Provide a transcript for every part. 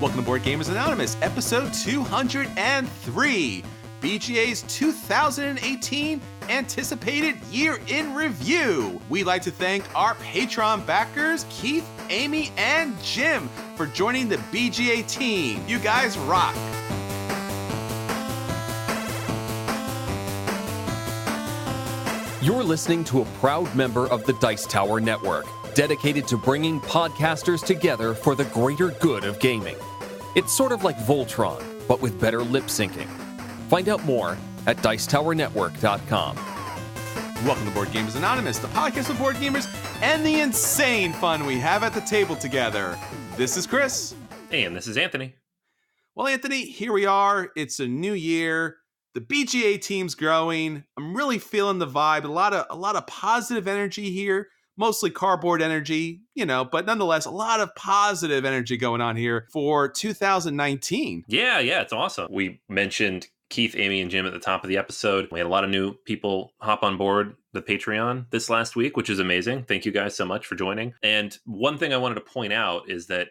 Welcome to Board Gamers Anonymous, episode 203, BGA's 2018 Anticipated Year in Review. We'd like to thank our Patreon backers, Keith, Amy, and Jim, for joining the BGA team. You guys rock. You're listening to a proud member of the Dice Tower Network, dedicated to bringing podcasters together for the greater good of gaming. It's sort of like Voltron, but with better lip syncing. Find out more at Dicetowernetwork.com. Welcome to Board Gamers Anonymous, the podcast of board gamers and the insane fun we have at the table together. This is Chris. And this is Anthony. Well, Anthony, here we are. It's a new year. The BGA team's growing. I'm really feeling the vibe. A lot of positive energy here. Mostly cardboard energy, but nonetheless, a lot of positive energy going on here for 2019. Yeah, it's awesome. We mentioned Keith, Amy, and Jim at the top of the episode. We had a lot of new people hop on board the Patreon this last week, which is amazing. Thank you guys so much for joining. And one thing I wanted to point out is that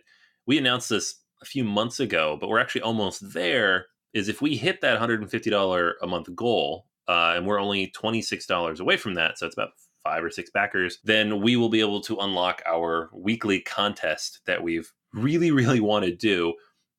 we announced this a few months ago, but we're actually almost there, is if we hit that $150 a month goal, and we're only $26 away from that, so it's about 5 or 6 backers, then we will be able to unlock our weekly contest that we've really, really want to do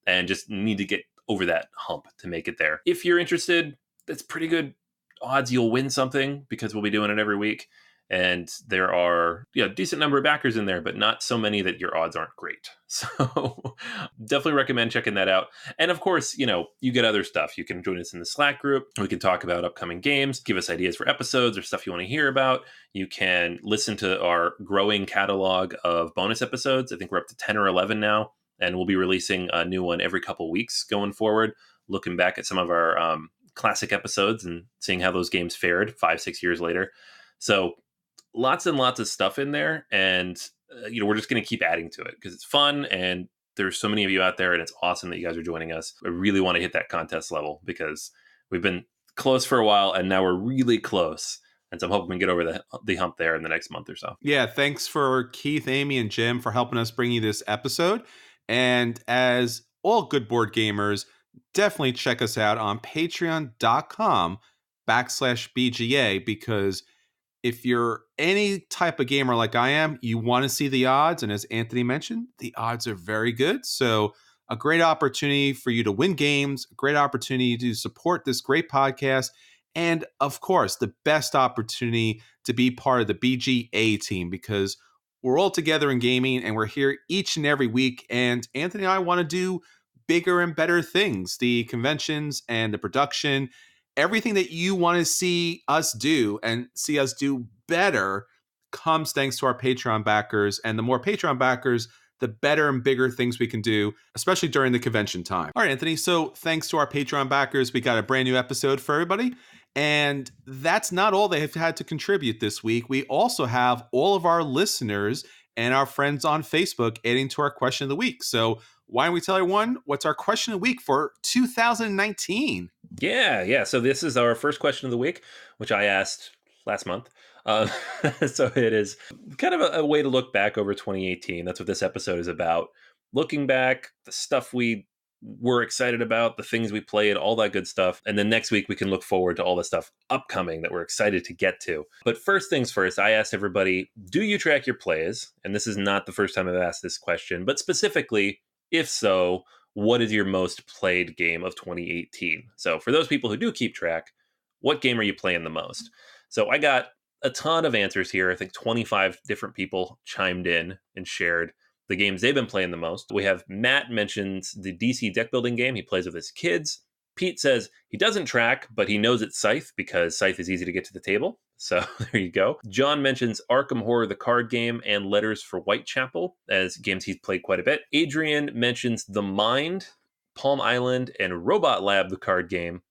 and just need to get over that hump to make it there. If you're interested, that's pretty good odds you'll win something because we'll be doing it every week. And there are a decent number of backers in there, but not so many that your odds aren't great. So definitely recommend checking that out. And of course, you get other stuff. You can join us in the Slack group. We can talk about upcoming games, give us ideas for episodes or stuff you want to hear about. You can listen to our growing catalog of bonus episodes. I think we're up to 10 or 11 now, and we'll be releasing a new one every couple weeks going forward, looking back at some of our classic episodes and seeing how those games fared 5-6 years later. So lots and lots of stuff in there, and we're just going to keep adding to it because it's fun, and there's so many of you out there, and it's awesome that you guys are joining us. I really want to hit that contest level because we've been close for a while, and now we're really close, and so I'm hoping we can get over the hump there in the next month or so. Yeah, thanks for Keith, Amy, and Jim for helping us bring you this episode. And as all good board gamers, definitely check us out on patreon.com/BGA, because if you're any type of gamer like I am, you want to see the odds. And as Anthony mentioned, the odds are very good. So a great opportunity for you to win games, a great opportunity to support this great podcast. And of course, the best opportunity to be part of the BGA team, because we're all together in gaming and we're here each and every week. And Anthony and I want to do bigger and better things. The conventions and the production, everything that you want to see us do and see us do better comes thanks to our Patreon backers. And the more Patreon backers, the better and bigger things we can do, especially during the convention time. All right, Anthony. So thanks to our Patreon backers, we got a brand new episode for everybody. And that's not all they have had to contribute this week. We also have all of our listeners and our friends on Facebook adding to our question of the week. So why don't we tell everyone what's our question of the week for 2019? Yeah. So this is our first question of the week, which I asked last month. So it is kind of a way to look back over 2018. That's what this episode is about. Looking back, the stuff we were excited about, the things we played, all that good stuff. And then next week, we can look forward to all the stuff upcoming that we're excited to get to. But first things first, I asked everybody, do you track your plays? And this is not the first time I've asked this question, but specifically, if so, what is your most played game of 2018? So for those people who do keep track, what game are you playing the most? So I got a ton of answers here. I think 25 different people chimed in and shared the games they've been playing the most. We have Matt mentions the DC deck building game he plays with his kids. Pete says he doesn't track, but he knows it's Scythe because Scythe is easy to get to the table. So there you go. John mentions Arkham Horror, the card game, and Letters for Whitechapel as games he's played quite a bit. Adrian mentions The Mind, Palm Island, and Robot Lab, the card game.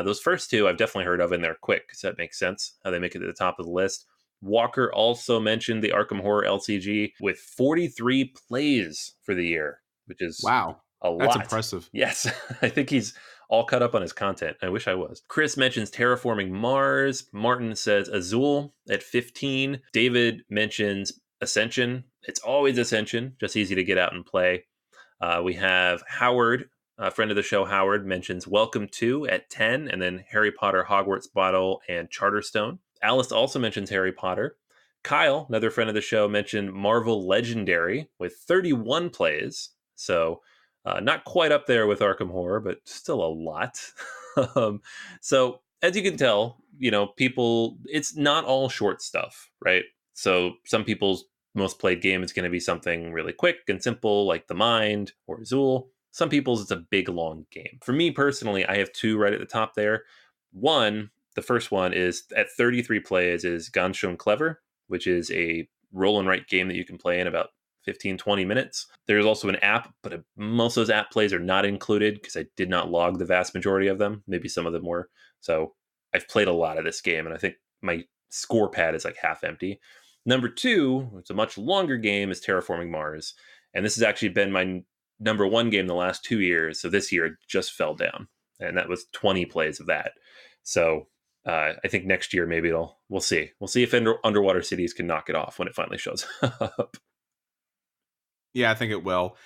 Those first two I've definitely heard of, and they're quick, so that makes sense how they make it to the top of the list. Walker also mentioned the Arkham Horror LCG with 43 plays for the year, which is wow, a lot. That's impressive. Yes, I think he's all caught up on his content. I wish I was. Chris mentions Terraforming Mars. Martin says Azul at 15. David mentions Ascension. It's always Ascension, just easy to get out and play. We have Howard, a friend of the show. Howard mentions Welcome to at 10, and then Harry Potter, Hogwarts Bottle, and Charterstone. Alice also mentions Harry Potter. Kyle, another friend of the show, mentioned Marvel Legendary with 31 plays. So not quite up there with Arkham Horror, but still a lot. um, so as you can tell, people, it's not all short stuff, right? So some people's most played game is going to be something really quick and simple, like The Mind or Zool. Some people's it's a big, long game. For me personally, I have two right at the top there. One, the first one is at 33 plays is Ganz schön clever, which is a roll and write game that you can play in about 15, 20 minutes. There's also an app, but most of those app plays are not included because I did not log the vast majority of them. Maybe some of them were. So I've played a lot of this game, and I think my score pad is like half empty. Number two, it's a much longer game, is Terraforming Mars. And this has actually been my number one game the last 2 years. So this year it just fell down. And that was 20 plays of that. So I think next year maybe we'll see. We'll see if Underwater Cities can knock it off when it finally shows up. Yeah, I think it will.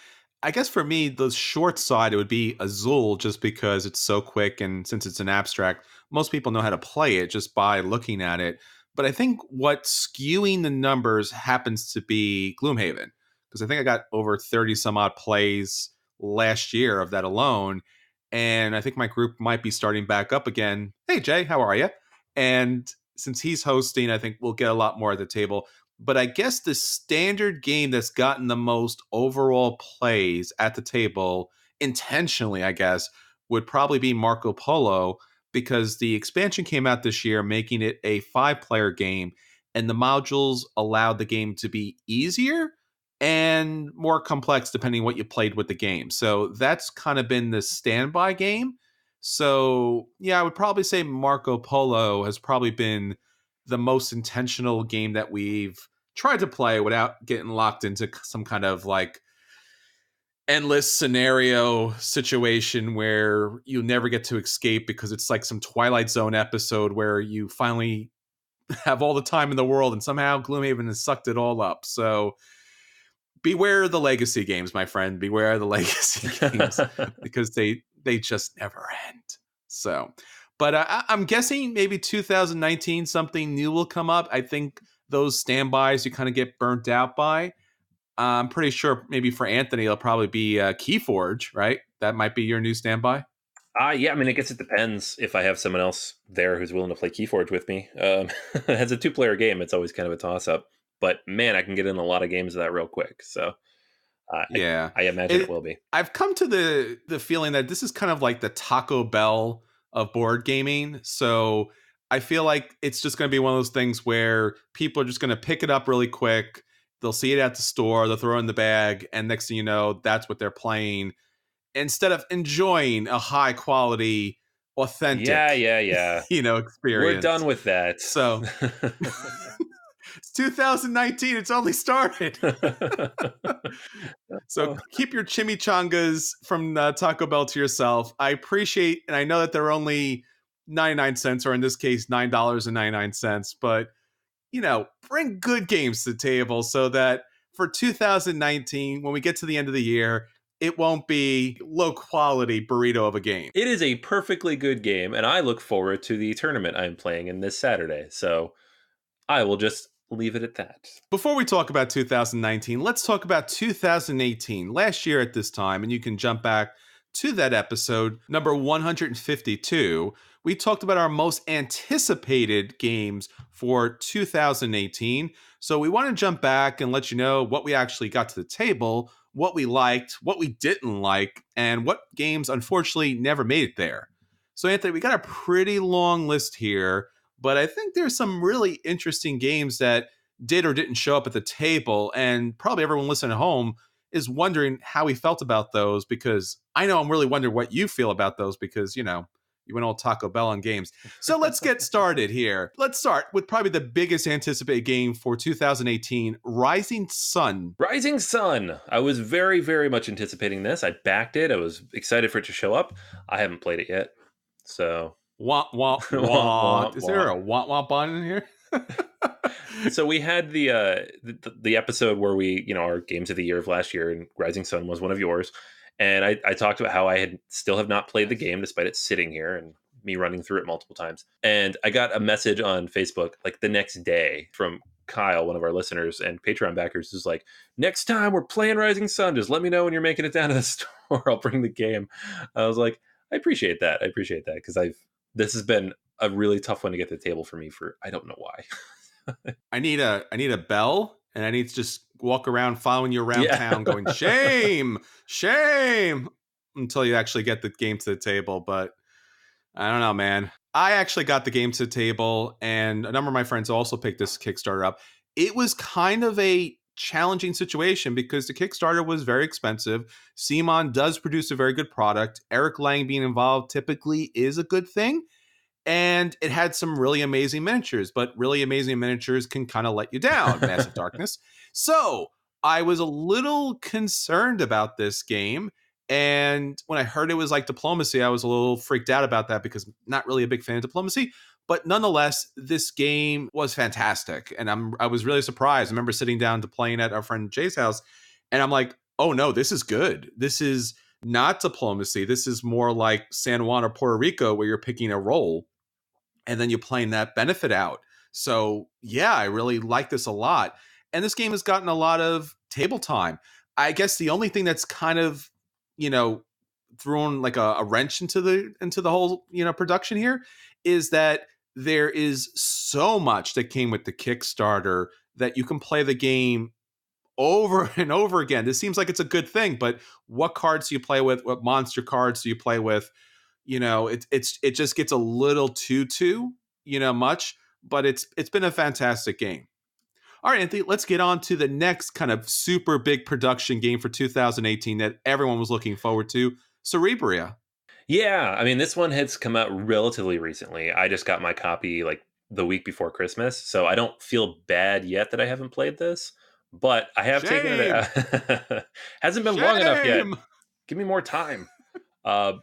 I guess for me, the short side, it would be Azul just because it's so quick. And since it's an abstract, most people know how to play it just by looking at it. But I think what's skewing the numbers happens to be Gloomhaven, because I think I got over 30 some odd plays last year of that alone. And I think my group might be starting back up again. Hey, Jay, how are you? And since he's hosting, I think we'll get a lot more at the table. But I guess the standard game that's gotten the most overall plays at the table, intentionally, I guess, would probably be Marco Polo, because the expansion came out this year, making it a 5-player game, and the modules allowed the game to be easier and more complex depending what you played with the game. So that's kind of been the standby game. So yeah, I would probably say Marco Polo has probably been the most intentional game that we've tried to play without getting locked into some kind of like endless scenario situation where you never get to escape because it's like some Twilight Zone episode where you finally have all the time in the world and somehow Gloomhaven has sucked it all up. So beware the legacy games, my friend. Beware the legacy games because they just never end. So, but I'm guessing maybe 2019 something new will come up. I think those standbys you kind of get burnt out by. I'm pretty sure maybe for Anthony it'll probably be Keyforge, right? That might be your new standby. Yeah, I mean, I guess it depends if I have someone else there who's willing to play Keyforge with me. As a two-player game, it's always kind of a toss-up. But man, I can get in a lot of games of that real quick. So Yeah, I imagine it will be. I've come to the feeling that this is kind of like the Taco Bell of board gaming. So I feel like it's just going to be one of those things where people are just going to pick it up really quick. They'll see it at the store, they'll throw it in the bag, and next thing you know, that's what they're playing instead of enjoying a high quality, authentic, Yeah. We're experience. done with that. So it's 2019. It's only started. So keep your chimichangas from Taco Bell to yourself. I appreciate, and I know that they're only 99 cents, or in this case, $9.99. But, bring good games to the table so that for 2019, when we get to the end of the year, it won't be low quality burrito of a game. It is a perfectly good game, and I look forward to the tournament I'm playing in this Saturday. So I will just leave it at that. Before we talk about 2019, let's talk about 2018. Last year at this time, and you can jump back to that episode, number 152, we talked about our most anticipated games for 2018. So we want to jump back and let you know what we actually got to the table, what we liked, what we didn't like, and what games unfortunately never made it there. So, Anthony, we got a pretty long list here, but I think there's some really interesting games that did or didn't show up at the table. And probably everyone listening at home is wondering how we felt about those, because I know I'm really wondering what you feel about those because, you went all Taco Bell on games. So let's get started here. Let's start with probably the biggest anticipated game for 2018, Rising Sun. Rising Sun. I was very, very much anticipating this. I backed it. I was excited for it to show up. I haven't played it yet. So Wah, wah, Wah, wah. wah, Is there wah. a wah, wah button in here? So we had the episode where we, our games of the year of last year, and Rising Sun was one of yours. And I talked about how I had still have not played the Yes. game despite it sitting here and me running through it multiple times. And I got a message on Facebook like the next day from Kyle, one of our listeners and Patreon backers, who's like, "Next time we're playing Rising Sun, just let me know when you're making it down to the store. I'll bring the game." I was like, I appreciate that. I appreciate that because this has been a really tough one to get to the table for me for I don't know why. I need a bell, and I need to just walk around following you around Yeah. town going, shame, shame, until you actually get the game to the table. But I don't know, man. I actually got the game to the table, and a number of my friends also picked this Kickstarter up. It was kind of a challenging situation because the Kickstarter was very expensive. Simon does produce a very good product. Eric Lang being involved typically is a good thing. And it had some really amazing miniatures, but really amazing miniatures can kind of let you down, Massive Darkness. So I was a little concerned about this game. And when I heard it was like diplomacy, I was a little freaked out about that because I'm not really a big fan of diplomacy. But nonetheless, this game was fantastic. And I was really surprised. I remember sitting down to playing at our friend Jay's house, and I'm like, oh no, this is good. This is not diplomacy. This is more like San Juan or Puerto Rico where you're picking a role and then you're playing that benefit out. So yeah, I really like this a lot. And this game has gotten a lot of table time. I guess the only thing that's kind of, you know, thrown like a wrench into the whole, production here is that there is so much that came with the Kickstarter that you can play the game over and over again. This seems like it's a good thing, but what cards do you play with? What monster cards do you play with? It just gets a little too much, but it's been a fantastic game. All right, Anthony, let's get on to the next kind of super big production game for 2018 that everyone was looking forward to, Cerebria. Yeah, I mean, this one has come out relatively recently. I just got my copy like the week before Christmas, so I don't feel bad yet that I haven't played this, but I have taken Shame. it. Hasn't been long enough yet. Shame. Give me more time. Uh,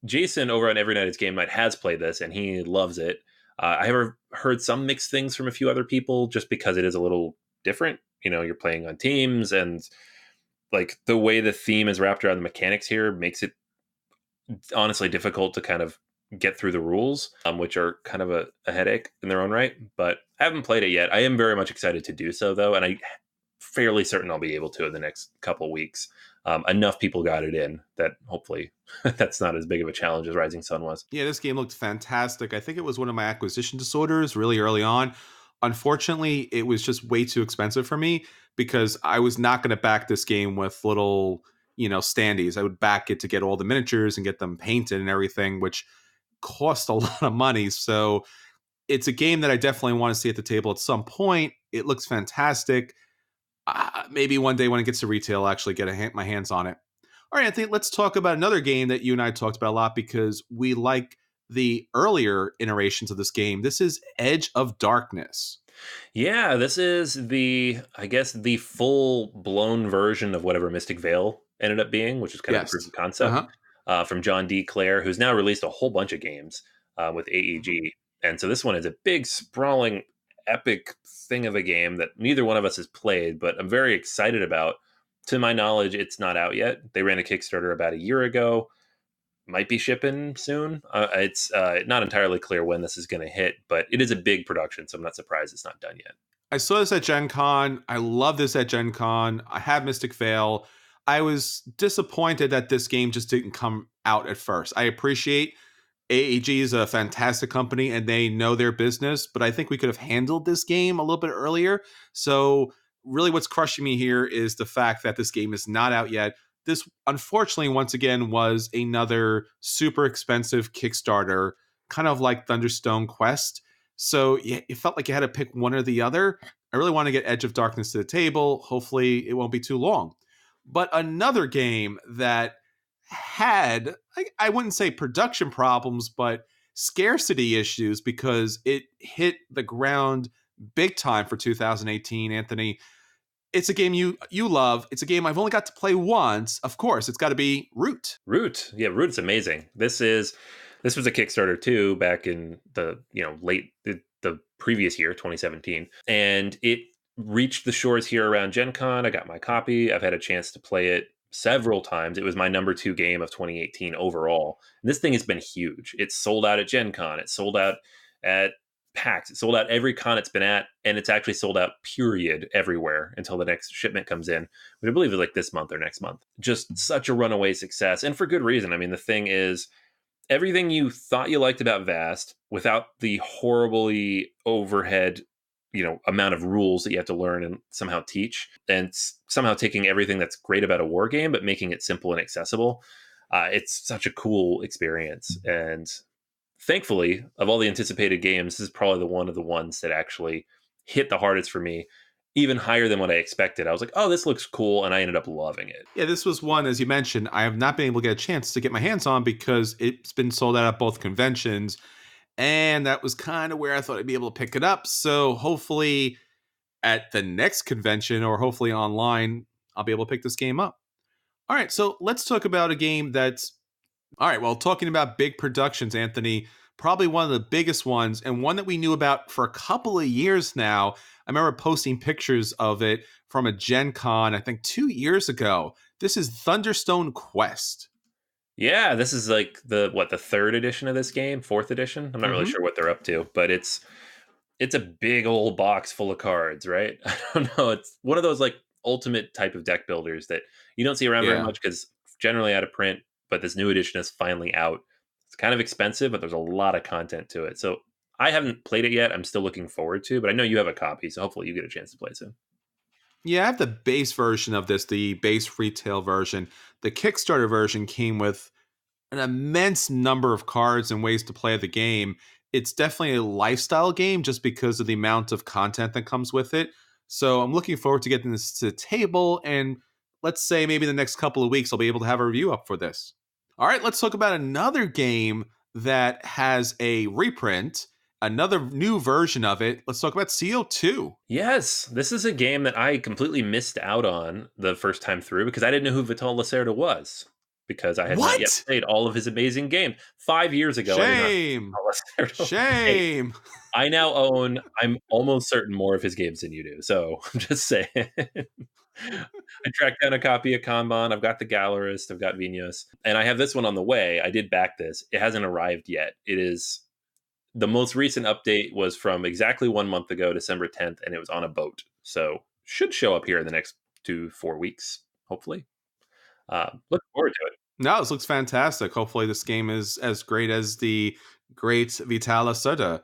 Jason over on Every Night It's Game Night has played this and he loves it. I have heard some mixed things from a few other people just because it is a little different. You're playing on teams and like the way the theme is wrapped around the mechanics here makes it honestly difficult to kind of get through the rules, which are kind of a headache in their own right. But I haven't played it yet. I am very much excited to do so, though, and I fairly certain I'll be able to in the next couple weeks. Enough people got it in that hopefully that's not as big of a challenge as Rising Sun was. Yeah, this game looked fantastic. I think it was one of my acquisition disorders really early on. Unfortunately, it was just way too expensive for me because I was not going to back this game with little, standees. I would back it to get all the miniatures and get them painted and everything, which cost a lot of money. So it's a game that I definitely want to see at the table at some point. It looks fantastic. Maybe one day when it gets to retail, I'll actually get my hands on it. All right, Anthony, let's talk about another game that you and I talked about a lot because we like the earlier iterations of this game. This is Edge of Darkness. Yeah, this is I guess, the full blown version of whatever Mystic Vale ended up being, which is kind of a proof Yes. of concept Uh-huh. from John D. Clare, who's now released a whole bunch of games with AEG. And so this one is a big, sprawling, epic thing of a game that neither one of us has played, but I'm very excited about. To my knowledge, it's not out yet. They ran a Kickstarter about a year ago. Might be shipping soon. It's not entirely clear when this is going to hit, but it is a big production, so I'm not surprised it's not done yet. I saw this at Gen Con. I love this at Gen Con. I have Mystic Vale. I was disappointed that this game just didn't come out at first. I appreciate AEG is a fantastic company and they know their business, but I think we could have handled this game a little bit earlier. So, really, what's crushing me here is the fact that this game is not out yet. This, unfortunately, once again, was another super expensive Kickstarter, kind of like Thunderstone Quest. So, yeah, it felt like you had to pick one or the other. I really want to get Edge of Darkness to the table. Hopefully, it won't be too long. But another game that had, I wouldn't say production problems, but scarcity issues because it hit the ground big time for 2018, Anthony. It's a game you love. It's a game I've only got to play once. Of course, it's got to be Root. Root, yeah, Root's amazing. This was a Kickstarter too, back in the late the previous year, 2017. And it reached the shores here around Gen Con. I got my copy. I've had a chance to play it several times. It was my number 2 game of 2018 overall. And this thing has been huge. It's sold out at Gen Con. It's sold out at PAX. It sold out every con it's been at, and it's actually sold out period everywhere until the next shipment comes in, which I believe is like this month or next month. Just such a runaway success, and for good reason. I mean, the thing is, everything you thought you liked about Vast without the horribly overhead, amount of rules that you have to learn and somehow teach, and somehow taking everything that's great about a war game but making it simple and accessible. It's such a cool experience, and thankfully, of all the anticipated games, this is probably one of the ones that actually hit the hardest for me, even higher than what I expected. I was like, oh, this looks cool, and I ended up loving it. Yeah, this was one, as you mentioned, I have not been able to get a chance to get my hands on because it's been sold out at both conventions. And that was kind of where I thought I'd be able to pick it up. So hopefully at the next convention or hopefully online, I'll be able to pick this game up. All right, so let's talk about a game that's all right. Well, talking about big productions, Anthony, probably one of the biggest ones and one that we knew about for a couple of years now. I remember posting pictures of it from a Gen Con, I think 2 years ago. This is Thunderstone Quest. Yeah, this is like the third edition of this game, fourth edition. I'm not really Mm-hmm. sure what they're up to, but it's a big old box full of cards, right? I don't know. It's one of those like ultimate type of deck builders that you don't see around very Yeah. much because generally out of print, but this new edition is finally out. It's kind of expensive, but there's a lot of content to it. So I haven't played it yet. I'm still looking forward to, but I know you have a copy, so hopefully you get a chance to play soon. Yeah, I have the base version of this, the base retail version. The Kickstarter version came with an immense number of cards and ways to play the game. It's definitely a lifestyle game just because of the amount of content that comes with it. So I'm looking forward to getting this to the table. And let's say maybe the next couple of weeks, I'll be able to have a review up for this. All right, let's talk about another game that has a reprint, another new version of it. Let's talk about CO2. Yes, this is a game that I completely missed out on the first time through because I didn't know who Vital Lacerda was because I had not yet What? played all of his amazing games. 5 years ago, I did not Shame. know Vital Lacerda. Hey, Shame. I now own, I'm almost certain, more of his games than you do. So I'm just saying. I tracked down a copy of Kanban. I've got the Gallerist. I've got Vinos. And I have this one on the way. I did back this. It hasn't arrived yet. It is the most recent update was from exactly 1 month ago, December 10th, and it was on a boat. So should show up here in the next 2-4 weeks, hopefully. Looking forward to it. No, this looks fantastic. Hopefully, this game is as great as the great Vitala Sutta.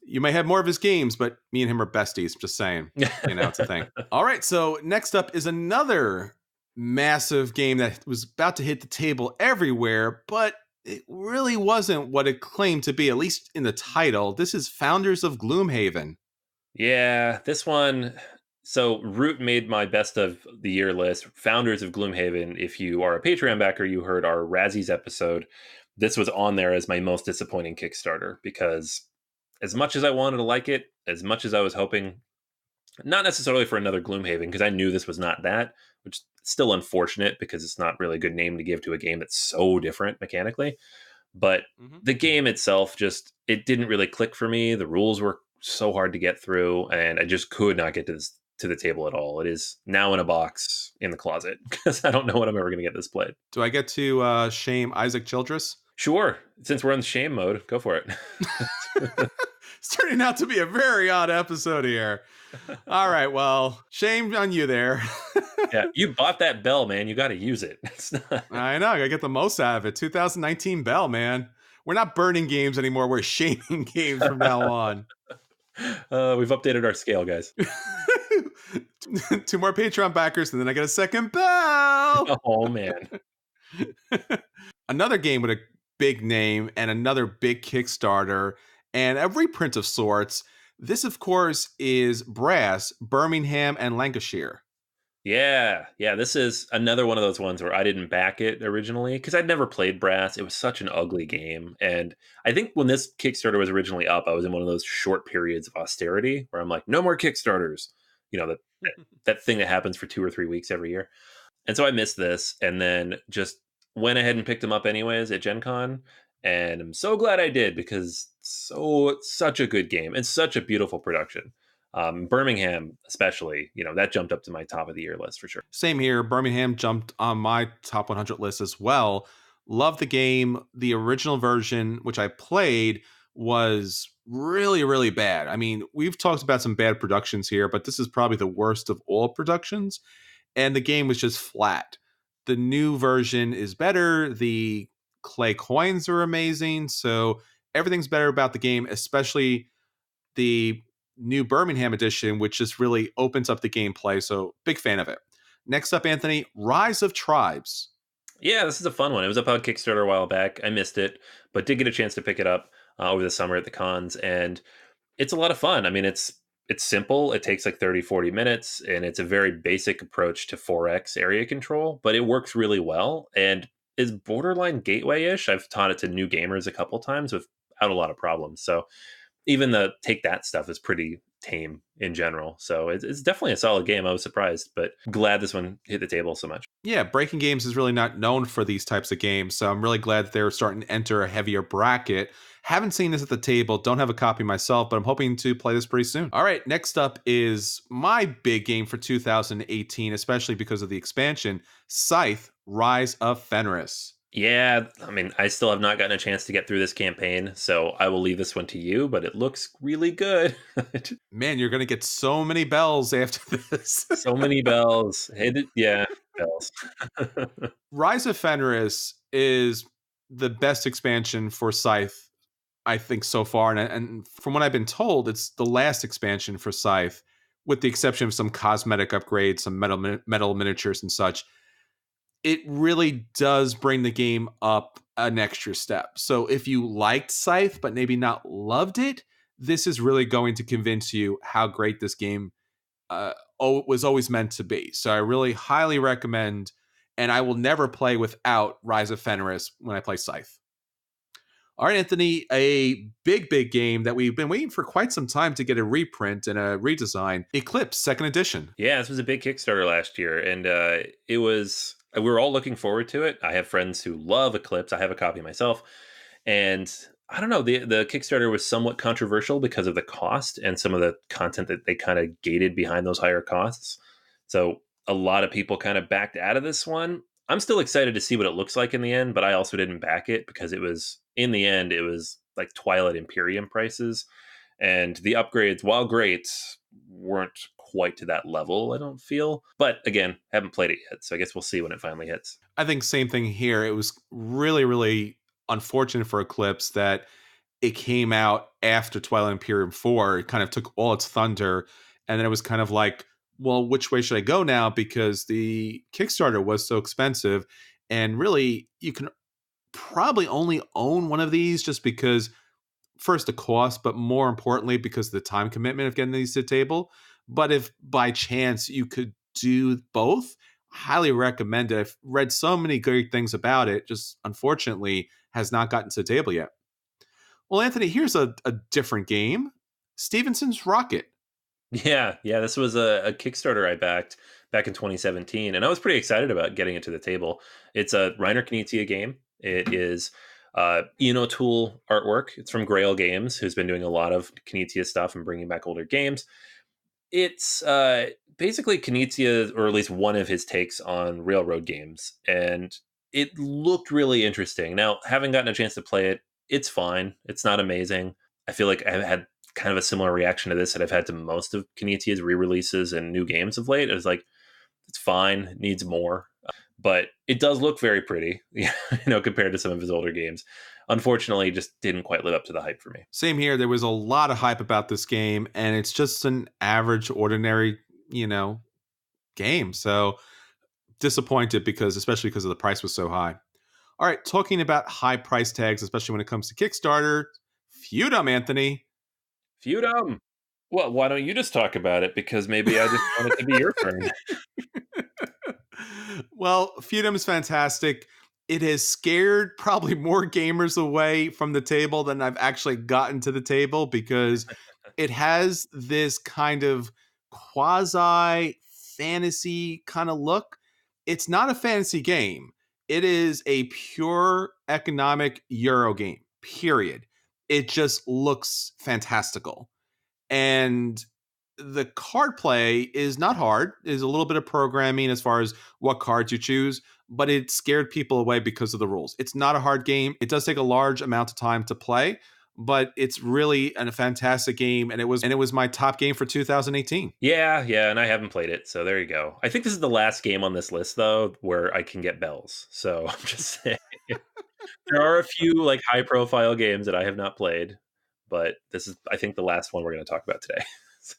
You may have more of his games, but me and him are besties. Just saying. It's a thing. All right, so next up is another massive game that was about to hit the table everywhere, but it really wasn't what it claimed to be, at least in the title. This is Founders of Gloomhaven. Yeah, this one. So Root made my best of the year list. Founders of Gloomhaven. If you are a Patreon backer, you heard our Razzies episode. This was on there as my most disappointing Kickstarter because as much as I wanted to like it, as much as I was hoping, not necessarily for another Gloomhaven, because I knew this was not that, which is still unfortunate because it's not really a good name to give to a game that's so different mechanically. But Mhm. the game itself it didn't really click for me. The rules were so hard to get through, and I just could not get to the table at all. It is now in a box in the closet because I don't know when I'm ever going to get this played. Do I get to shame Isaac Childress? Sure, since we're in the shame mode, go for it. It's turning out to be a very odd episode here. All right, well, shame on you there. Yeah, you bought that bell, man. You got to use it. It's not. I know, I gotta get the most out of it. 2019 Bell, man. We're not burning games anymore. We're shaming games from now on. We've updated our scale, guys. Two more Patreon backers, and then I get a second bell. Oh man. Another game with a big name and another big Kickstarter and a reprint of sorts. This, of course, is Brass, Birmingham, and Lancashire. Yeah, yeah. This is another one of those ones where I didn't back it originally because I'd never played Brass. It was such an ugly game, and I think when this Kickstarter was originally up, I was in one of those short periods of austerity where I'm like, no more Kickstarters. That thing that happens for 2 or 3 weeks every year. And so I missed this, and then just went ahead and picked them up anyways at Gen Con. and I'm so glad I did because such a good game and such a beautiful production. Birmingham, especially, that jumped up to my top of the year list for sure. Same here. Birmingham jumped on my top 100 list as well. Love the game. The original version, which I played, was really, really bad. I mean, we've talked about some bad productions here, but this is probably the worst of all productions. And the game was just flat. The new version is better. The clay coins are amazing. So everything's better about the game, especially the new Birmingham edition, which just really opens up the gameplay. So big fan of it. Next up, Anthony, Rise of Tribes. Yeah, this is a fun one. It was up on Kickstarter a while back. I missed it, but did get a chance to pick it up over the summer at the cons, and it's a lot of fun. I mean, it's simple. It takes like 30, 40 minutes, and it's a very basic approach to 4X area control, but it works really well and is borderline gateway-ish. I've taught it to new gamers a couple times without a lot of problems. So even the take that stuff is pretty tame in general. So it's definitely a solid game. I was surprised, but glad this one hit the table so much. Yeah, Breaking Games is really not known for these types of games, so I'm really glad that they're starting to enter a heavier bracket. Haven't seen this at the table, don't have a copy myself, but I'm hoping to play this pretty soon. All right, next up is my big game for 2018, especially because of the expansion, Scythe: Rise of Fenris. Yeah, I mean, I still have not gotten a chance to get through this campaign, so I will leave this one to you, but it looks really good. Man, you're going to get so many bells after this. So many bells. Yeah, bells. Rise of Fenris is the best expansion for Scythe, I think, so far. And from what I've been told, it's the last expansion for Scythe, with the exception of some cosmetic upgrades, some metal miniatures and such. It really does bring the game up an extra step. So if you liked Scythe, but maybe not loved it, this is really going to convince you how great this game was always meant to be. So I really highly recommend, and I will never play without Rise of Fenris when I play Scythe. All right, Anthony, a big, big game that we've been waiting for quite some time to get a reprint and a redesign, Eclipse Second Edition. Yeah, this was a big Kickstarter last year, and we were all looking forward to it. I have friends who love Eclipse. I have a copy myself, and I don't know, the Kickstarter was somewhat controversial because of the cost and some of the content that they kind of gated behind those higher costs. So a lot of people kind of backed out of this one. I'm still excited to see what it looks like in the end, but I also didn't back it because it was in the end it was like Twilight Imperium prices, and the upgrades, while great, weren't quite to that level, I don't feel. But again, haven't played it yet, so I guess we'll see when it finally hits. I think same thing here. It was really, really unfortunate for Eclipse that it came out after Twilight Imperium 4. It kind of took all its thunder, and then it was kind of like, well, which way should I go now? Because the Kickstarter was so expensive, and really, you can probably only own one of these just because, first, the cost, but more importantly, because of the time commitment of getting these to the table. But if by chance you could do both, highly recommend it. I've read so many great things about it, just unfortunately has not gotten to the table yet. Well, Anthony, here's a different game, Stevenson's Rocket. Yeah, this was a Kickstarter I backed back in 2017, and I was pretty excited about getting it to the table. It's a Reiner Knizia game. It is Ian O'Toole artwork. It's from Grail Games, who's been doing a lot of Knizia stuff and bringing back older games. It's basically Knizia, or at least one of his takes on railroad games, and it looked really interesting. Now, having gotten a chance to play it, it's fine. It's not amazing. I feel like I've had kind of a similar reaction to this that I've had to most of Knizia's re-releases and new games of late. It was like, it's fine, it needs more, but it does look very pretty, compared to some of his older games. Unfortunately, just didn't quite live up to the hype for me. Same here. There was a lot of hype about this game, and it's just an average, ordinary, game. So disappointed especially because of the price was so high. All right, talking about high price tags, especially when it comes to Kickstarter, Feudum, Anthony. Feudum. Well, why don't you just talk about it? Because maybe I just want it to be your turn. Well, Feudum is fantastic. It has scared probably more gamers away from the table than I've actually gotten to the table, because it has this kind of quasi fantasy kind of look. It's not a fantasy game. It is a pure economic Euro game, period. It just looks fantastical. And the card play is not hard. There's a little bit of programming as far as what cards you choose, but it scared people away because of the rules. It's not a hard game. It does take a large amount of time to play, but it's really a fantastic game, and it was my top game for 2018. Yeah, and I haven't played it, so there you go. I think this is the last game on this list, though, where I can get bells. So I'm just saying. There are a few like high profile games that I have not played, but this is I think the last one we're going to talk about today. So,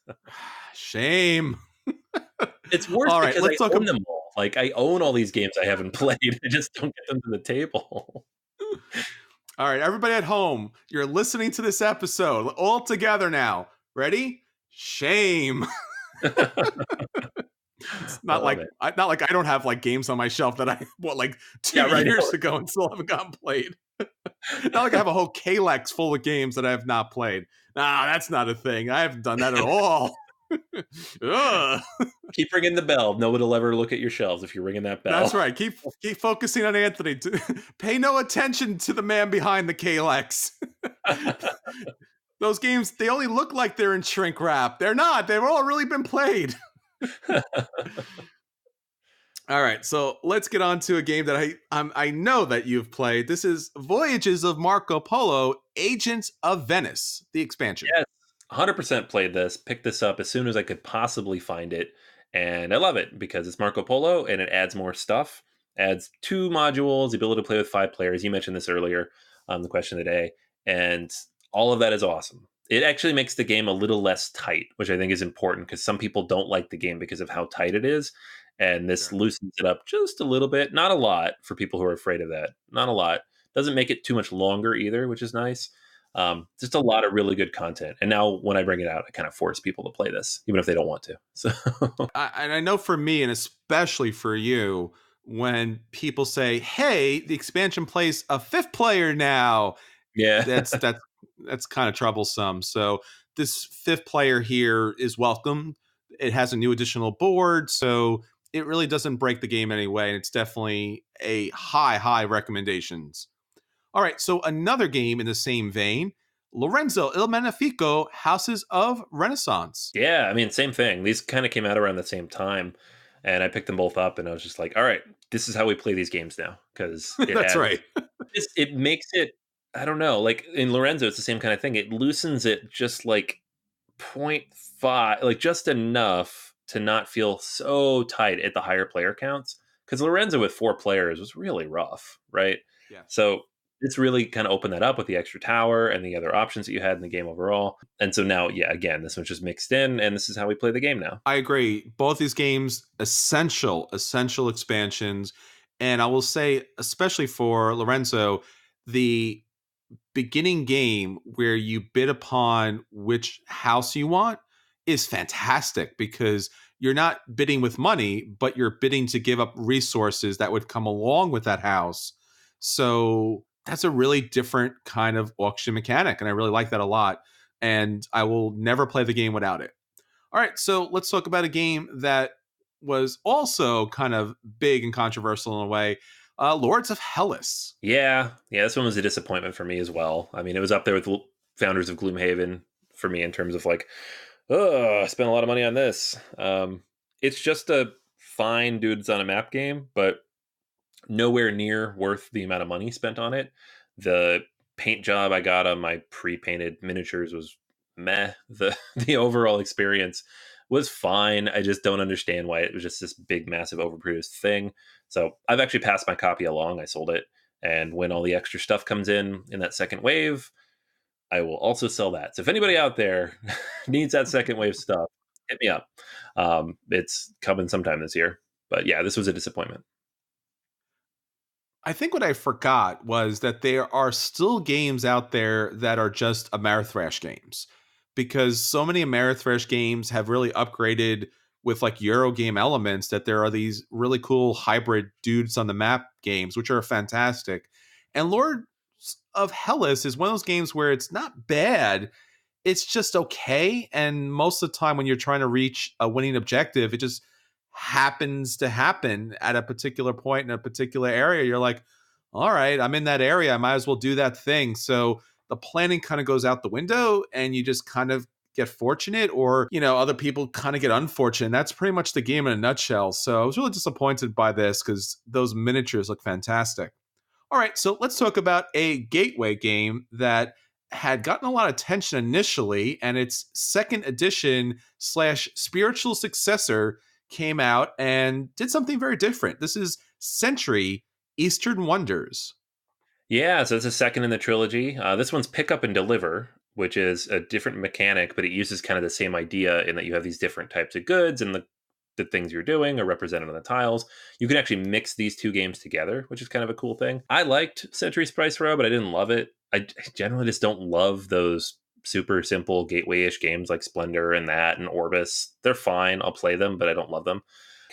Shame. it's worse All right, because I let's talk own them all. Like I own all these games I haven't played. I just don't get them to the table. All right, everybody at home, you're listening to this episode all together now. Ready? Shame. It's I not love like it. not like I don't have like games on my shelf that I bought like two Yeah, right. years ago and still haven't gotten played. Not like I have a whole Kalex full of games that I have not played. Nah, that's not a thing. I haven't done that at all. Ugh. Keep ringing the bell. No one will ever look at your shelves if you're ringing that That's bell. right. Keep focusing on Anthony. Pay no attention to the man behind the Kalex. Those games, they only look like they're in shrink wrap. They're not. They've all really been played. All right, so let's get on to a game that I know that you've played. This is Voyages of Marco Polo: Agents of Venice, the expansion. Yes, 100% played this. Picked this up as soon as I could possibly find it, and I love it because it's Marco Polo and it adds more stuff. Adds 2 modules, the ability to play with 5 players. You mentioned this earlier on the question of the day, and all of that is awesome. It actually makes the game a little less tight, which I think is important because some people don't like the game because of how tight it is. And this Sure. loosens it up just a little bit, not a lot for people who are afraid of that. Not a lot. Doesn't make it too much longer either, which is nice. Just a lot of really good content. And now when I bring it out, I kind of force people to play this, even if they don't want to. So And I know for me, and especially for you, when people say, "Hey, the expansion plays a fifth player now," yeah. that's that's that's kind of troublesome. So this fifth player here is welcome. It has a new additional board, so it really doesn't break the game anyway, and it's definitely a high recommendations. All right, so another game in the same vein, Lorenzo Il Magnifico: Houses of Renaissance. Yeah, I mean, same thing. These kind of came out around the same time, and I picked them both up, and I was just like, "All right, this is how we play these games now." Because it That's adds, right. it makes it. I don't know. Like in Lorenzo, it's the same kind of thing. It loosens it just like point 0.5, like just enough to not feel so tight at the higher player counts. Because Lorenzo with 4 players was really rough, right? Yes. So it's really kind of opened that up with the extra tower and the other options that you had in the game overall. And so now, yeah, again, this one's just mixed in, and this is how we play the game now. I agree. Both these games, essential expansions. And I will say, especially for Lorenzo, the beginning game where you bid upon which house you want is fantastic because you're not bidding with money, but you're bidding to give up resources that would come along with that house. So that's a really different kind of auction mechanic. And I really like that a lot. And I will never play the game without it. All right, so let's talk about a game that was also kind of big and controversial in a way. Lords of Hellas. Yeah, this one was a disappointment for me as well. I mean, it was up there with Founders of Gloomhaven for me in terms of like, oh, I spent a lot of money on this. It's just a fine dudes on a map game, but nowhere near worth the amount of money spent on it. The paint job I got on my pre-painted miniatures was meh. The the overall experience was fine. I just don't understand why it was just this big, massive, overproduced thing. So I've actually passed my copy along. I sold it, and when all the extra stuff comes in that second wave, I will also sell that. So if anybody out there needs that second wave stuff, hit me up. It's coming sometime this year. But yeah, this was a disappointment. I think what I forgot was that there are still games out there that are just Ameritrash games because so many Ameritrash games have really upgraded with like Eurogame elements that there are these really cool hybrid dudes on the map games, which are fantastic. And Lords of Hellas is one of those games where it's not bad, it's just okay. And most of the time, when you're trying to reach a winning objective, it just happens to happen at a particular point in a particular area. You're like, all right, I'm in that area. I might as well do that thing. So the planning kind of goes out the window and you just kind of get fortunate, or, other people kind of get unfortunate. That's pretty much the game in a nutshell. So I was really disappointed by this because those miniatures look fantastic. All right, so let's talk about a gateway game that had gotten a lot of attention initially, and its second edition slash spiritual successor came out and did something very different. This is Century Eastern Wonders. Yeah, so it's a second in the trilogy. This one's pick up and deliver, which is a different mechanic, but it uses kind of the same idea in that you have these different types of goods, and the things you're doing are represented on the tiles. You can actually mix these two games together, which is kind of a cool thing. I liked Century Spice Row, but I didn't love it. I generally just don't love those super simple gateway-ish games like Splendor and that and Orbis. They're fine. I'll play them, but I don't love them.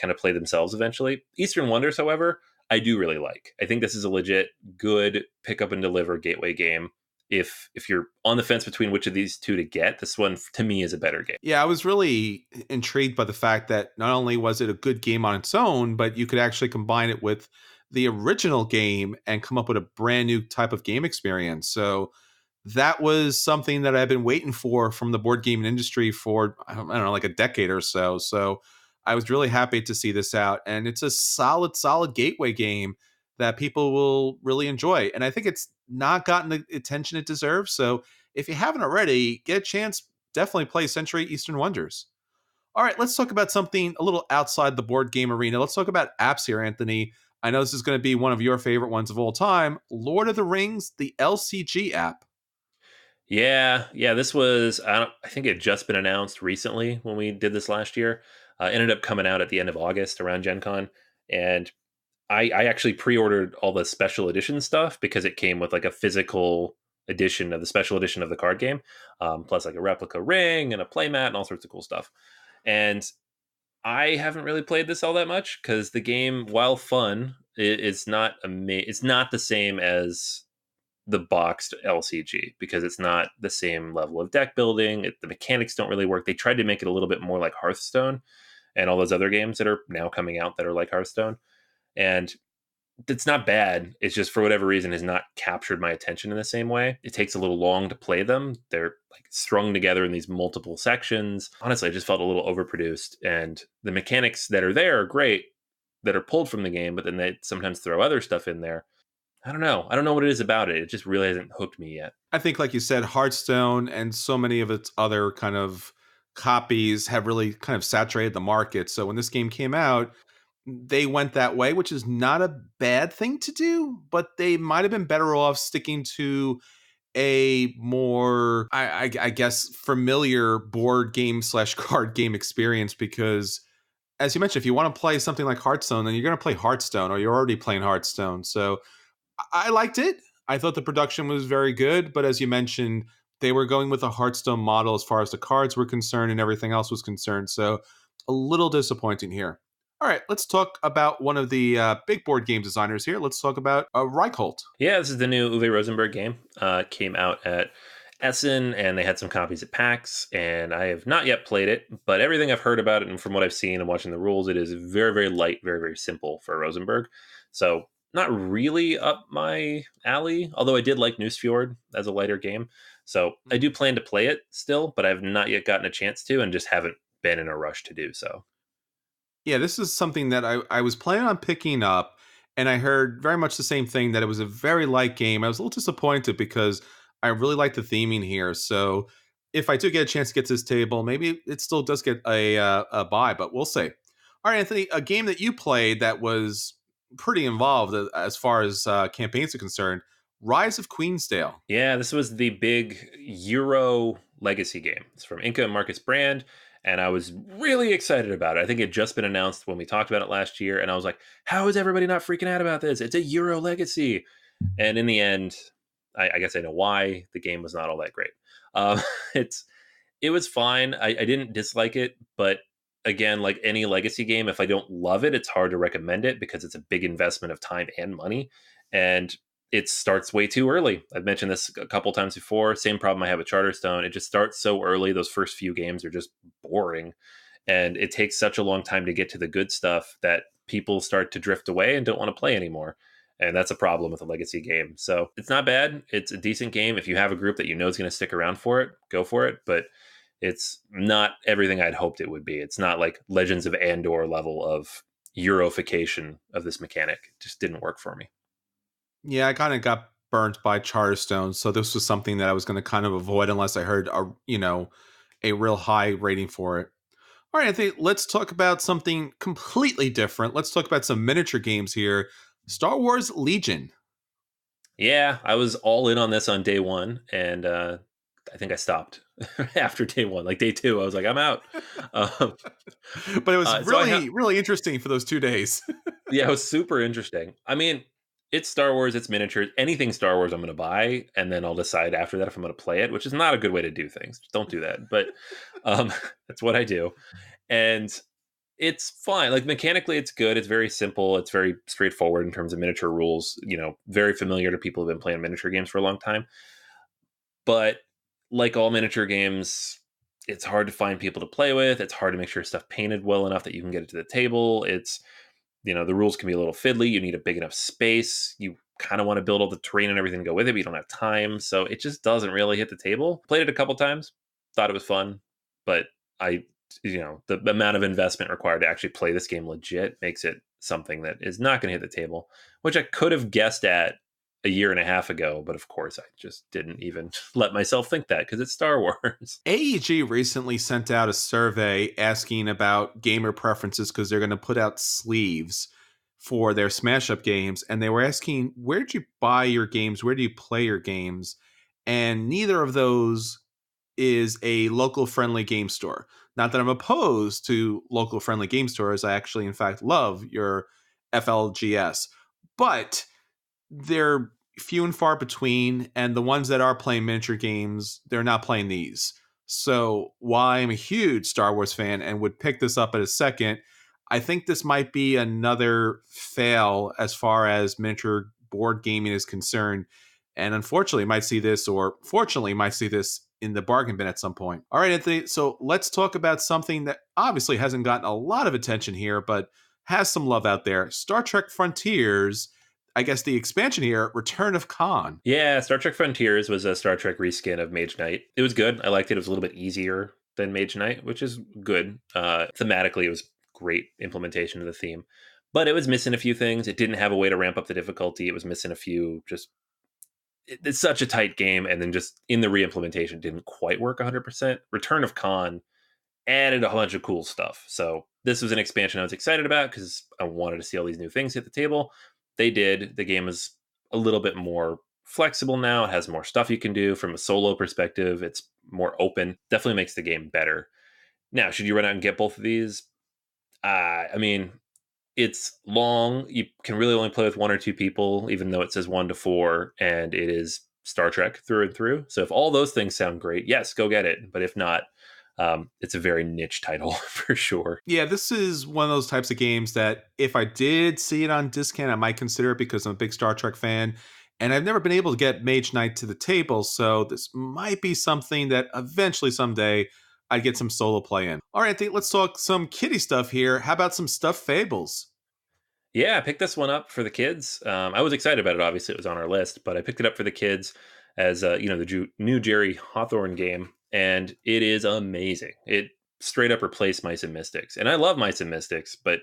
Kind of play themselves eventually. Eastern Wonders, however, I do really like. I think this is a legit good pick up and deliver gateway game. If you're on the fence between which of these two to get, this one to me is a better game. Yeah, I was really intrigued by the fact that not only was it a good game on its own, but you could actually combine it with the original game and come up with a brand new type of game experience. So that was something that I've been waiting for from the board gaming industry for, I don't know, like a decade or so. So I was really happy to see this out. And it's a solid gateway game that people will really enjoy. And I think it's not gotten the attention it deserves. So if you haven't already, get a chance, definitely play Century Eastern Wonders. All right, let's talk about something a little outside the board game arena. Let's talk about apps here, Anthony. I know this is going to be one of your favorite ones of all time, Lord of the Rings, the LCG app. Yeah. This was I think it had just been announced recently when we did this last year. Ended up coming out at the end of August around Gen Con, and I actually pre-ordered all the special edition stuff because it came with like a physical edition of the special edition of the card game, plus like a replica ring and a playmat and all sorts of cool stuff. And I haven't really played this all that much because the game, while fun, it's not it's not the same as the boxed LCG because it's not the same level of deck building. The mechanics don't really work. They tried to make it a little bit more like Hearthstone and all those other games that are now coming out that are like Hearthstone. And it's not bad. It's just for whatever reason has not captured my attention in the same way. It takes a little long to play them. They're like strung together in these multiple sections. Honestly, I just felt a little overproduced. And the mechanics that are there are great that are pulled from the game, but then they sometimes throw other stuff in there. I don't know. I don't know what it is about it. It just really hasn't hooked me yet. I think, like you said, Hearthstone and so many of its other kind of copies have really kind of saturated the market. So when this game came out, they went that way, which is not a bad thing to do, but they might have been better off sticking to a more, I guess, familiar board game slash card game experience. Because, as you mentioned, if you want to play something like Hearthstone, then you're going to play Hearthstone, or you're already playing Hearthstone. So I liked it. I thought the production was very good, but as you mentioned, they were going with a Hearthstone model as far as the cards were concerned and everything else was concerned. So a little disappointing here. All right, let's talk about one of the big board game designers here. Let's talk about Reichholt. Yeah, this is the new Uwe Rosenberg game. Came out at Essen, and they had some copies at PAX, and I have not yet played it, but everything I've heard about it and from what I've seen and watching the rules, it is very, very light, very, very simple for Rosenberg. So not really up my alley, although I did like Newsfjord as a lighter game. So I do plan to play it still, but I've not yet gotten a chance to and just haven't been in a rush to do so. Yeah, this is something that I was planning on picking up, and I heard very much the same thing, that it was a very light game. I was a little disappointed because I really like the theming here. So if I do get a chance to get to this table, maybe it still does get a buy, but we'll see. All right, Anthony, a game that you played that was pretty involved as far as campaigns are concerned, Rise of Queensdale. Yeah, this was the big Euro legacy game. It's from Inca and Marcus Brand, and I was really excited about it. I think it had just been announced when we talked about it last year, and I was like, how is everybody not freaking out about this? It's a Euro legacy. And in the end, I guess I know why the game was not all that great. Um, it's it was fine. I didn't dislike it, but again, like any legacy game, if I don't love it, it's hard to recommend it because it's a big investment of time and money. And it starts way too early. I've mentioned this a couple times before. Same problem I have with Charterstone. It just starts so early. Those first few games are just boring. And it takes such a long time to get to the good stuff that people start to drift away and don't want to play anymore. And that's a problem with a legacy game. So it's not bad. It's a decent game. If you have a group that you know is going to stick around for it, go for it. But it's not everything I'd hoped it would be. It's not like Legends of Andor level of Eurofication of this mechanic. It just didn't work for me. Yeah, I kind of got burnt by Charterstone, so this was something that I was going to kind of avoid unless I heard a real high rating for it. All right, I think let's talk about something completely different. Let's talk about some miniature games here. Star Wars Legion. Yeah, I was all in on this on day one, and I think I stopped after day one. Like day two, I was like, I'm out. Um, But it was so I have, really, really interesting for those 2 days. yeah, it was super interesting. I mean, it's Star Wars, it's miniatures. Anything Star Wars, I'm going to buy, and then I'll decide after that if I'm going to play it, which is not a good way to do things. Don't do that. But that's what I do, and it's fine. Like mechanically, it's good. It's very simple. It's very straightforward in terms of miniature rules. Very familiar to people who've been playing miniature games for a long time. But like all miniature games, it's hard to find people to play with. It's hard to make sure stuff painted well enough that you can get it to the table. The rules can be a little fiddly. You need a big enough space. You kind of want to build all the terrain and everything to go with it, but you don't have time. So it just doesn't really hit the table. Played it a couple times, thought it was fun, but the amount of investment required to actually play this game legit makes it something that is not going to hit the table, which I could have guessed at a year and a half ago, but of course I just didn't even let myself think that because it's Star Wars. AEG recently sent out a survey asking about gamer preferences because they're going to put out sleeves for their Smash Up games. And they were asking, where did you buy your games? Where do you play your games? And neither of those is a local friendly game store. Not that I'm opposed to local friendly game stores. I actually, in fact, love your FLGS. But they're few and far between, and the ones that are playing miniature games, they're not playing these. So while I'm a huge Star Wars fan and would pick this up at a second, I think this might be another fail as far as miniature board gaming is concerned. And unfortunately, might see this, or fortunately, might see this in the bargain bin at some point. All right, Anthony. So let's talk about something that obviously hasn't gotten a lot of attention here, but has some love out there. Star Trek Frontiers. I guess the expansion here, Return of Khan. Yeah, Star Trek Frontiers was a Star Trek reskin of Mage Knight. It was good. I liked it. It was a little bit easier than Mage Knight, which is good. Thematically, it was great implementation of the theme, but it was missing a few things. It didn't have a way to ramp up the difficulty. It was missing a few. It's such a tight game, and then just in the re-implementation didn't quite work 100%. Return of Khan added a bunch of cool stuff. So this was an expansion I was excited about because I wanted to see all these new things hit the table. They did. The game is a little bit more flexible now. It has more stuff you can do from a solo perspective. It's more open. Definitely makes the game better. Now, should you run out and get both of these? I mean, it's long. You can really only play with one or two people, even though it says 1 to 4, and it is Star Trek through and through. So if all those things sound great, yes, go get it. But if not, it's a very niche title for sure. Yeah, this is one of those types of games that if I did see it on discount, I might consider it because I'm a big Star Trek fan. And I've never been able to get Mage Knight to the table, so this might be something that eventually someday I'd get some solo play in. All right, Anthony, let's talk some kitty stuff here. How about some stuffed fables? Yeah, I picked this one up for the kids. I was excited about it. Obviously, it was on our list, but I picked it up for the kids as the new Jerry Hawthorne game, and it is amazing. It straight up replaced Mice and Mystics, and I love Mice and Mystics, but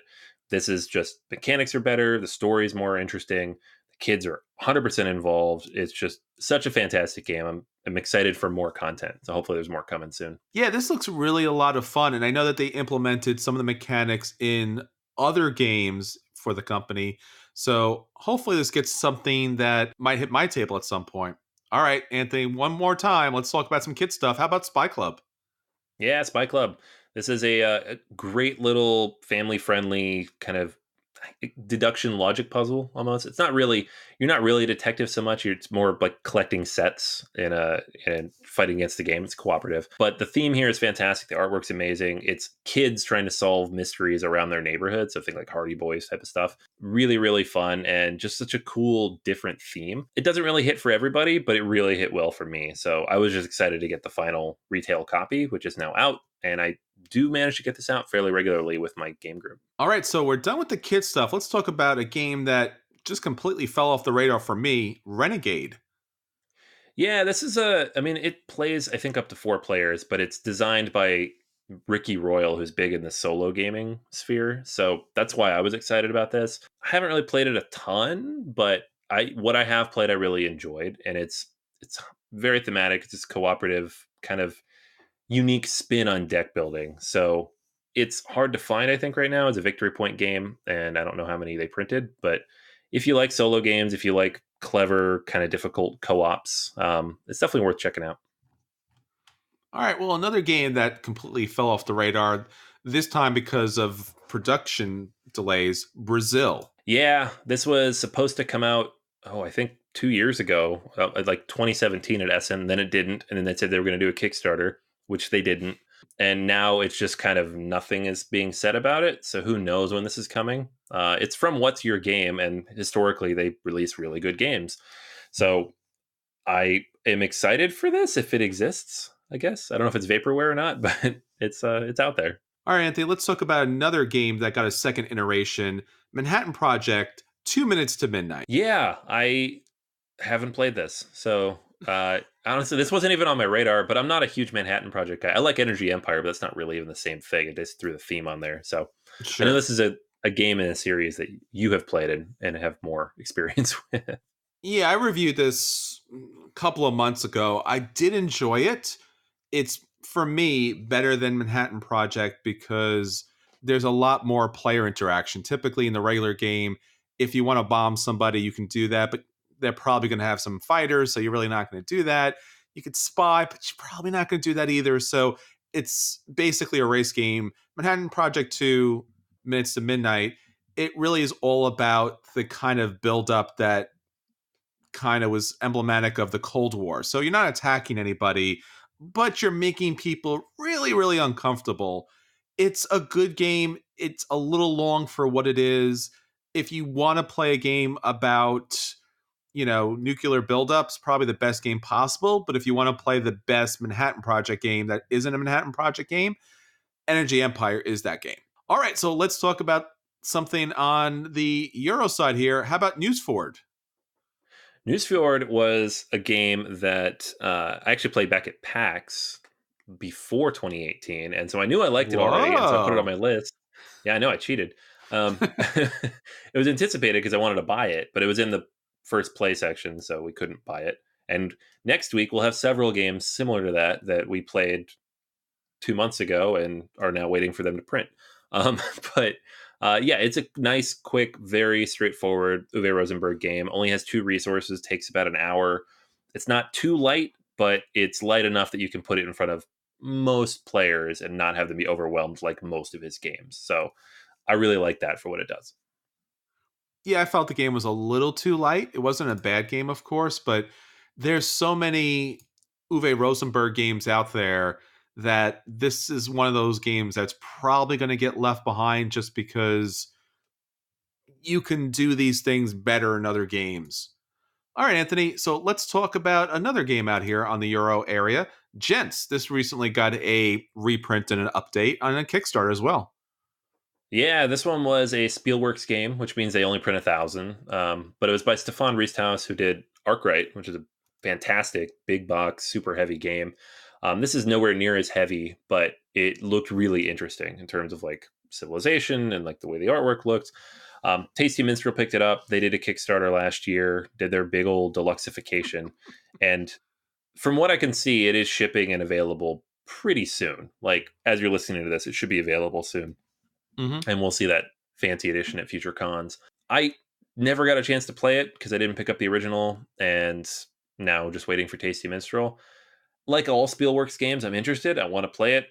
this is just mechanics are better, the story is more interesting, the kids are 100% involved. It's just such a fantastic game. I'm excited for more content, so hopefully there's more coming soon. Yeah, this looks really a lot of fun. And I know that they implemented some of the mechanics in other games for the company. So hopefully this gets something that might hit my table at some point. All right, Anthony, one more time. Let's talk about some kid stuff. How about Spy Club? Yeah, Spy Club. This is a great little family friendly kind of deduction logic puzzle almost. It's not really you're not really a detective so much. It's more like collecting sets and fighting against the game. It's cooperative. But the theme here is fantastic. The artwork's amazing. It's kids trying to solve mysteries around their neighborhood. So think like Hardy Boys type of stuff. Really, really fun and just such a cool, different theme. It doesn't really hit for everybody, but it really hit well for me. So I was just excited to get the final retail copy, which is now out. and I do manage to get this out fairly regularly with my game group. All right, so we're done with the kid stuff. Let's talk about a game that just completely fell off the radar for me, Renegade. Yeah, this is I mean, it plays, I think, up to 4 players, but it's designed by Ricky Royal, who's big in the solo gaming sphere. So that's why I was excited about this. I haven't really played it a ton, but what I have played, I really enjoyed. And it's very thematic. It's just cooperative, kind of unique spin on deck building. So it's hard to find, I think, right now. It's a victory point game, and I don't know how many they printed, but if you like solo games, if you like clever, kind of difficult co-ops, it's definitely worth checking out. All right, well, another game that completely fell off the radar, this time because of production delays, Brazil. Yeah, this was supposed to come out, I think 2 years ago, like 2017 at Essen. Then it didn't, and then they said they were going to do a Kickstarter, which they didn't. And now it's just kind of nothing is being said about it. So who knows when this is coming? It's from What's Your Game, and historically they release really good games. So I am excited for this if it exists. I guess I don't know if it's vaporware or not, but it's out there. All right, Anthony, let's talk about another game that got a second iteration, Manhattan Project, 2 minutes to midnight. Yeah, I haven't played this, so honestly, this wasn't even on my radar. But I'm not a huge Manhattan Project guy. I like Energy Empire, but that's not really even the same thing. I just threw the theme on there. So I know Sure. this is a game in a series that you have played and have more experience with. Yeah, I reviewed this a couple of months ago. I did enjoy it. It's, for me, better than Manhattan Project because there's a lot more player interaction. Typically in the regular game, if you want to bomb somebody, you can do that, but they're probably going to have some fighters, so you're really not going to do that. You could spy, but you're probably not going to do that either. So it's basically a race game. Manhattan Project 2, Minutes to Midnight, it really is all about the kind of build up that kind of was emblematic of the Cold War. So you're not attacking anybody, but you're making people really, really uncomfortable. It's a good game. It's a little long for what it is. If you want to play a game about, nuclear buildups, probably the best game possible. But if you want to play the best Manhattan Project game that isn't a Manhattan Project game, Energy Empire is that game. All right, so let's talk about something on the Euro side here. How about News Forward? Newsfjord was a game that I actually played back at PAX before 2018, and so I knew I liked it already, and so I put it on Whoa. my list. Yeah, I know I cheated. It was anticipated because I wanted to buy it, but it was in the first play section, so we couldn't buy it. And next week we'll have several games similar to that we played 2 months ago and are now waiting for them to print. But yeah, it's a nice, quick, very straightforward Uwe Rosenberg game. Only has 2 resources, takes about an hour. It's not too light, but it's light enough that you can put it in front of most players and not have them be overwhelmed like most of his games. So I really like that for what it does. Yeah, I felt the game was a little too light. It wasn't a bad game, of course, but there's so many Uwe Rosenberg games out there that this is one of those games that's probably going to get left behind just because you can do these things better in other games. All right, Anthony. So let's talk about another game out here on the Euro area. Gents, this recently got a reprint and an update on a Kickstarter as well. Yeah, this one was a Spielworks game, which means they only print 1,000. But it was by Stefan Riesthaus, who did Arkwright, which is a fantastic big box, super heavy game. This is nowhere near as heavy, but it looked really interesting in terms of like civilization and like the way the artwork looked. Tasty Minstrel picked it up. They did a Kickstarter last year, did their big old deluxeification, and from what I can see, it is shipping and available pretty soon. Like as you're listening to this, it should be available soon, Mm-hmm. and we'll see that fancy edition at future cons. I never got a chance to play it because I didn't pick up the original, and now just waiting for Tasty Minstrel. Like all Spielworks games, I'm interested. I want to play it.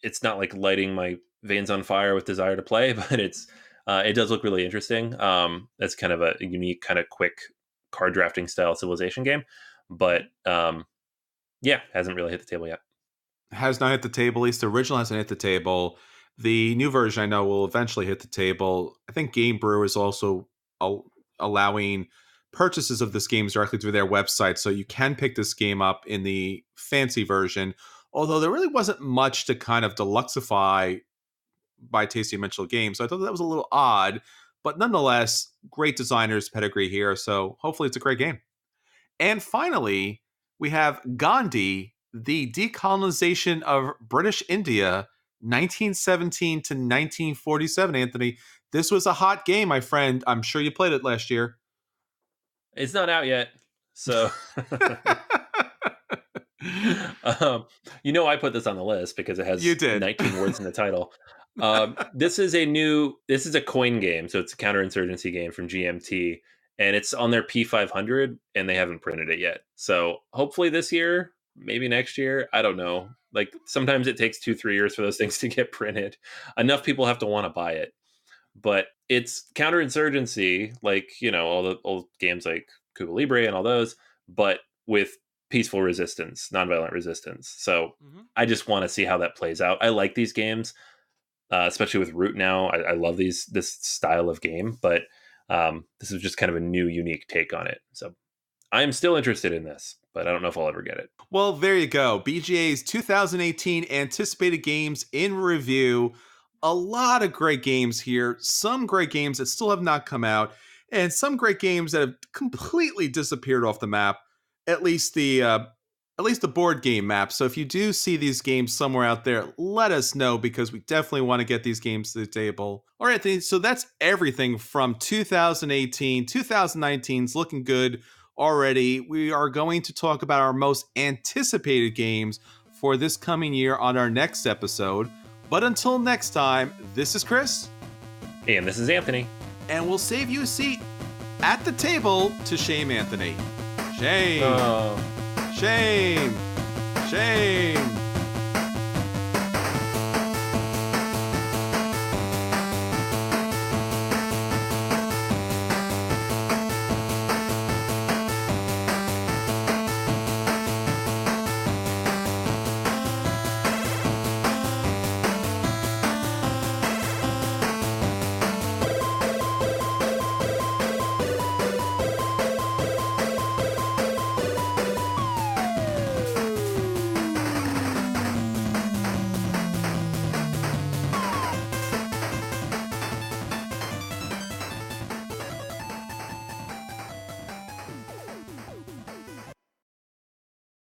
It's not like lighting my veins on fire with desire to play, but it does look really interesting. It's kind of a unique, kind of quick card drafting style civilization game, but yeah, hasn't really hit the table yet. Has not hit the table. At least the original hasn't hit the table. The new version I know will eventually hit the table. I think Game Brew is also allowing purchases of this game directly through their website, so you can pick this game up in the fancy version. although there really wasn't much to kind of deluxify by Tasty Mitchell Games. So I thought that was a little odd, but nonetheless, great designers pedigree here. So hopefully it's a great game. And finally, we have Gandhi, the decolonization of British India, 1917 to 1947. Anthony, this was a hot game, my friend. I'm sure you played it last year. It's not out yet, so I put this on the list because it You has did. 19 words in the title. This is a coin game, so it's a counterinsurgency game from GMT, and it's on their P500, and they haven't printed it yet. So hopefully this year, maybe next year, I don't know. Like sometimes it takes 2-3 years for those things to get printed. Enough people have to want to buy it, but it's counterinsurgency, like all the old games like Cuba Libre and all those, but with peaceful resistance, nonviolent resistance. So I just want to see how that plays out. I like these games, especially with Root now. I love this style of game, but this is just kind of a new, unique take on it. So I'm still interested in this, but I don't know if I'll ever get it. Well, there you go. BGA's 2018 anticipated games in review. A lot of great games here. Some great games that still have not come out, and some great games that have completely disappeared off the map. At least the board game map. So if you do see these games somewhere out there, let us know because we definitely want to get these games to the table. All right, Anthony, so that's everything from 2018. 2019's looking good already. We are going to talk about our most anticipated games for this coming year on our next episode. But until next time, this is Chris. And this is Anthony. And we'll save you a seat at the table to shame Anthony. Shame. Oh. Shame. Shame.